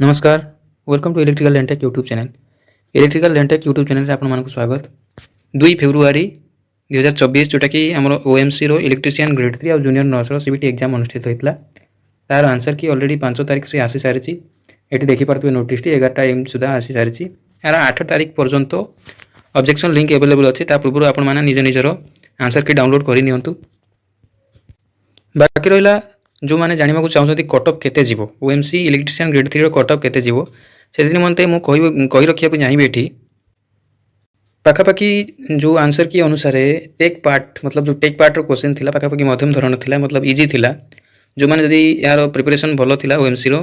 नमस्कार welcome to electrical Lentech YouTube channel. Electrical Lentech YouTube channel आपण मानक स्वागत। 2 फेब्रुआरी 2024 जोटा कि आम ओएमसी रो इलेक्ट्रीशियन ग्रेड 3 और जूनियर नर्स रो सीबीटी एग्जाम अनुष्ठित होता। तार आंसर की ऑलरेडी 5 तारीख से आसी सारी। ये देखिपे नोटिस 11 एम सुधा आसी सारी। यार 8 तारीख पर्यंत ऑब्जेक्शन लिंक अवेलेबल अच्छी पूर्व आपण मैंने निज निजर आंसर की डाउनलोड करनी। बाकी रहा जो मैंने जानवा चाहते कटअफ केते जीवो ओएमसी इलेक्ट्रीशियन ग्रेड 3 कटअफ केते जीवो से निमंते मुझे कही रखा चाहिए ये पाखापाखि जो आंसर की अनुसार टेक पार्ट मतलब जो टेक पार्ट क्वेश्चन थिला पाखापाखि मध्यम धरण थिला मतलब इजी थिला। जो मैंने जदि यार प्रिपरेशन भलो थिला ओएमसी रो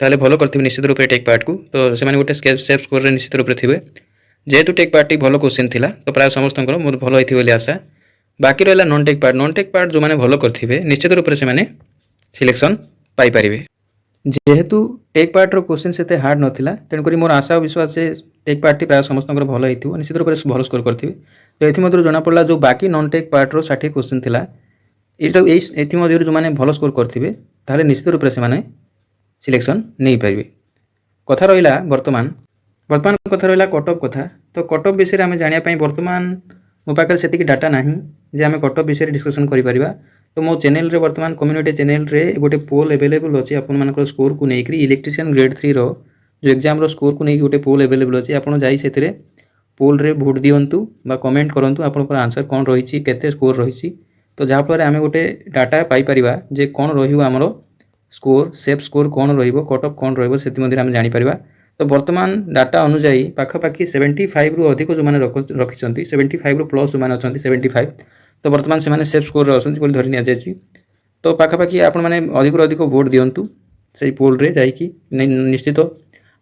ताले भलो करथिबे निश्चित रूप टेक पार्ट को तो से माने गोटे सेफ स्कोर रे निश्चित रूप थिबे। जेहेतु टेक पार्ट भलो क्वेश्चन थिला तो प्राय समस्त भलो होइथि बोली आशा। बाकी रहा नॉन टेक पार्ट जो मैंने भलो करथिबे निश्चित रूप से माने सिलेक्शन पाई परिबे। जेहेतु टेक पार्ट रो क्वेश्चन सेते हार्ड नथिला तेणुकरी मोर आशा और विश्वास से टेक पार्ट प्राय समस्त भल होइथिबो निश्चित रूप से भल स्कोर करथिबे। तो एथि मध्य जना पड़ला जो बाकी नॉन टेक पार्ट रो 60 क्वेश्चन थिला एथि मध्य जो माने भल स्कोर करथिबे ताले निश्चित रूप से माने सिलेक्शन नहीं पाइबे। कथा रहिला वर्तमान कथा रहिला कटअफ कथा। तो कटअफ विषय आम जानिया पई वर्तमान मो पाखे सेतिकी डाटा नाही जे आम कटअफ विषय डिस्कसन करि परिबा। तो मो चैनल रे वर्तमान कम्युनिटी चैनल रे गोटे पोल अवेलेबल अच्छी आपण मानकर स्कोर को लेकर इलेक्ट्रीशियन ग्रेड 3 रो जो एग्जाम रो स्कोर को लेकर गोटे पोल अवेलेबल अच्छी आपण जाई सेतिरे पोल रे वोट दियंतु बा कमेंट करंतु आपनकर आंसर कोन रहिछि केते स्कोर रहिछि। तो जहाँ फल आम गोटे डाटा पाई परिबा जे कोन रहिबो हमरो स्कोर सेफ स्कोर कोन रहिबो कटअफ कोन रहिबो सेति मध्ये आम जानि परिबा। तो वर्तमान डाटा अनुसार पाखापाखि 75 रु अधिक जो माने रखिछंती 75 रु प्लस जो माने अछंती 75 तो वर्तमान से सेफ स्कोर अच्छी धरी नि जाए। तो पाखापाखि आपण मैंने अधिक वोट दिंतु से पोल रे जाइकी निश्चित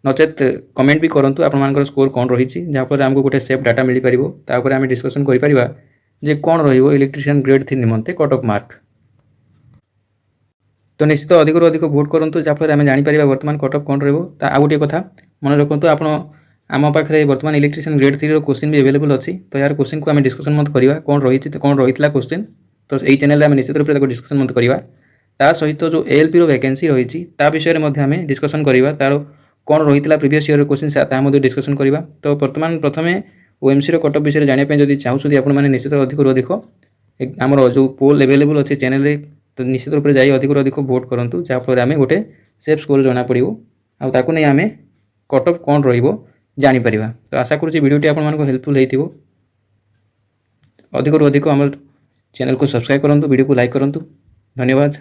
नचेत कमेंट भी करूँ आपर स्कोर कौन रही जहाँफल आमको गोटे सेफ डाटा मिल पार तापर आम डिस्कसन करें कौन इलेक्ट्रीशियन ग्रेड 3 निमंते कटअफ मार्क। तो निश्चित अधिक वोट करूँ जहाँफल आम जापर वर्तमान कटअफ कौन रहा। गोटे कथा मन रखु आप आम पाखे वर्तमान इलेक्ट्रीशियन ग्रेड 3 रो क्वेश्चन भी अवेलेबल अच्छी। तो यार क्वेश्चन को आम डिस्कसन मत करवा कौन रही क्वेश्चन तो यही चैनल में निश्चित रूप से डिस्कसन मत करवा। ता सहित जो एएलपी रो वैकेंसी रही विषय में आम डिस्कसन करवा तार कौन रही प्रीवियस ईयर क्वेश्चन डिस्कसन करवा। तो वर्तमान प्रथम ओएमसी रो कटअफ विषय जानापी जब चाहूँ आपने निश्चित अधिक आमर जो पोल अवेलेबल अच्छे चैनल रे तो निश्चित रूप से जाई अधिक वोट करूँ जहाँफल आम गोटे सेफ स्कोर जना पड़ो आकु नहीं आम कटअफ कौन रहिबो जानी परिबा। तो आशा करूँ वीडियोटी आपण मानको हेल्पफुल हेतिबो। अधिक आम चैनल को सब्सक्राइब करूँ वीडियो को लाइक करूँ। धन्यवाद।